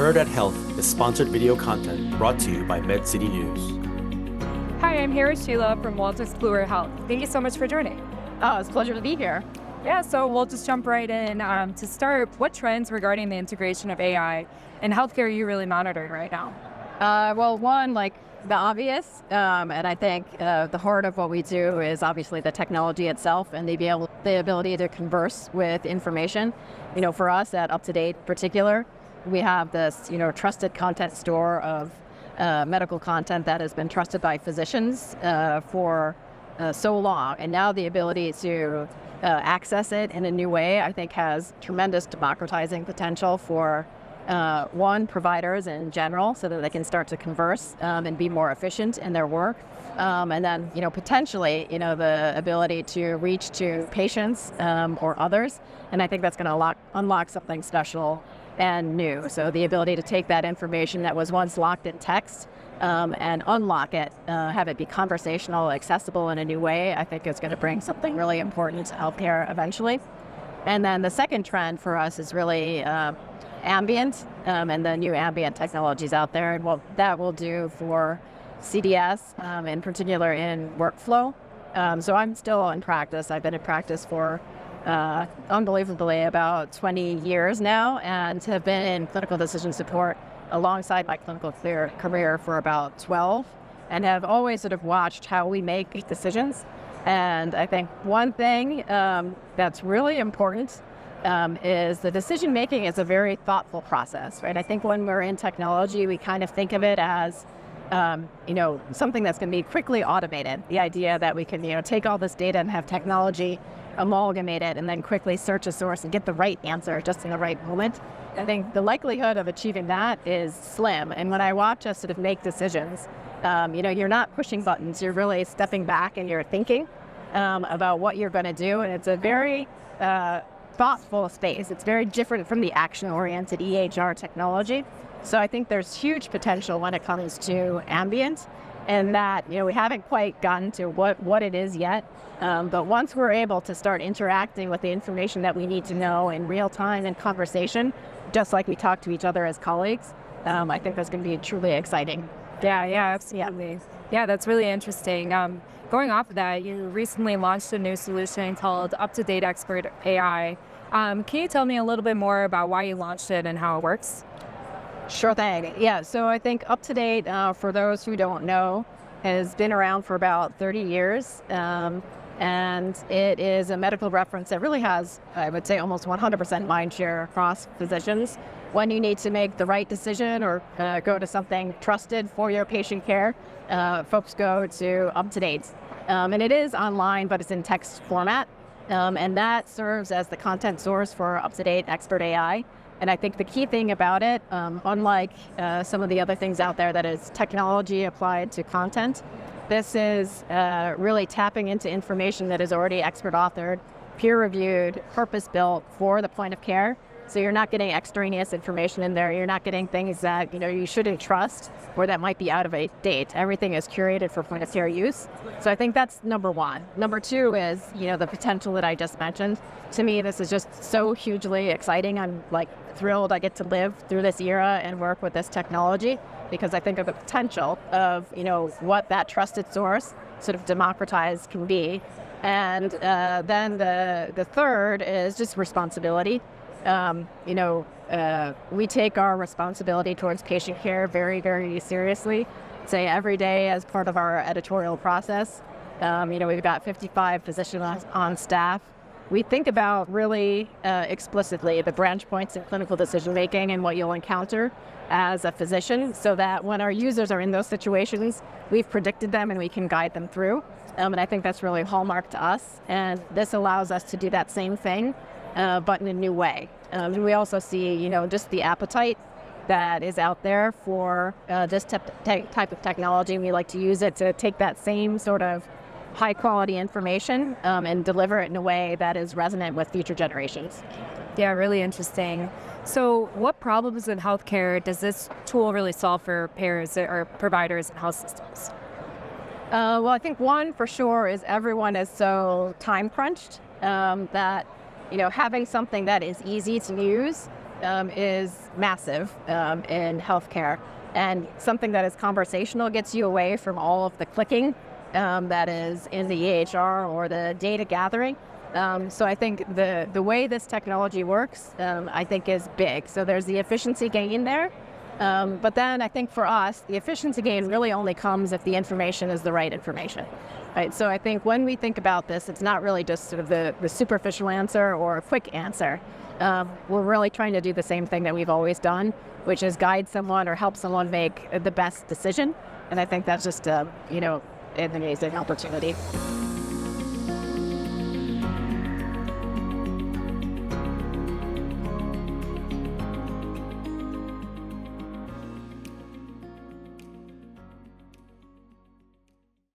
Heard at Health is sponsored video content brought to you by MedCity News. Hi, I'm here with Sheila from Walter's Kluwer Health. Thank you so much for joining. Oh, it's a pleasure to be here. Yeah, so we'll just jump right in. To start, what trends regarding the integration of AI in healthcare are you really monitoring right now? Well, one, like the obvious, and I think the heart of what we do is obviously the technology itself and the ability to converse with information. You know, for us at UpToDate in particular, we have this, trusted content store of medical content that has been trusted by physicians for so long. And now the ability to access it in a new way, I think has tremendous democratizing potential for providers in general, so that they can start to converse and be more efficient in their work. And then, potentially, the ability to reach to patients or others. And I think that's going to unlock something special and new. So the ability to take that information that was once locked in text and unlock it, have it be conversational, accessible in a new way, I think is going to bring something really important to healthcare eventually. And then the second trend for us is really Ambient and the new ambient technologies out there, and what that will do for CDS, in particular in workflow. So I'm still in practice. I've been in practice for unbelievably about 20 years now, and have been in clinical decision support alongside my clinical career for about 12, and have always sort of watched how we make decisions. And I think one thing that's really important is the decision making is a very thoughtful process, right? I think when we're in technology, we kind of think of it as something that's going to be quickly automated. The idea that we can take all this data and have technology amalgamate it and then quickly search a source and get the right answer just in the right moment. I think the likelihood of achieving that is slim. And when I watch us sort of make decisions, you're not pushing buttons. You're really stepping back and you're thinking about what you're going to do. And it's a very thoughtful space. It's very different from the action-oriented EHR technology. So I think there's huge potential when it comes to ambient, and that we haven't quite gotten to what it is yet. But once we're able to start interacting with the information that we need to know in real time and conversation, just like we talk to each other as colleagues, I think that's going to be truly exciting. Yeah, absolutely. Yeah, that's really interesting. Going off of that, you recently launched a new solution called UpToDate Expert AI. Can you tell me a little bit more about why you launched it and how it works? Sure thing. Yeah, so I think UpToDate, for those who don't know, has been around for about 30 years. And it is a medical reference that really has, I would say, almost 100% mind share across physicians. When you need to make the right decision or go to something trusted for your patient care, folks go to UpToDate. And it is online, but it's in text format. And that serves as the content source for UpToDate Expert AI. And I think the key thing about it, unlike some of the other things out there that is technology applied to content, this is really tapping into information that is already expert authored, peer-reviewed, purpose-built for the point of care. So you're not getting extraneous information in there. You're not getting things that you shouldn't trust or that might be out of date. Everything is curated for point of care use. So I think that's number one. Number two is the potential that I just mentioned. To me, this is just so hugely exciting. I'm thrilled I get to live through this era and work with this technology, because I think of the potential of what that trusted source sort of democratized can be. And then the third is just responsibility. We take our responsibility towards patient care very, very seriously. Say every day as part of our editorial process. We've got 55 physicians on staff. We think about really explicitly the branch points in clinical decision making and what you'll encounter as a physician, so that when our users are in those situations, we've predicted them and we can guide them through. And I think that's really hallmark to us. And this allows us to do that same thing, but in a new way. And we also see, just the appetite that is out there for this type of technology. We like to use it to take that same sort of high quality information and deliver it in a way that is resonant with future generations. Yeah, really interesting. So what problems in healthcare does this tool really solve for payers or providers and health systems? Well, I think one for sure is everyone is so time crunched that having something that is easy to use is massive in healthcare, and something that is conversational gets you away from all of the clicking that is in the EHR or the data gathering. So I think the way this technology works, I think is big. So there's the efficiency gain there. But then I think for us, the efficiency gain really only comes if the information is the right information. Right? So I think when we think about this, it's not really just sort of the superficial answer or a quick answer. We're really trying to do the same thing that we've always done, which is guide someone or help someone make the best decision. And I think that's just, an amazing opportunity.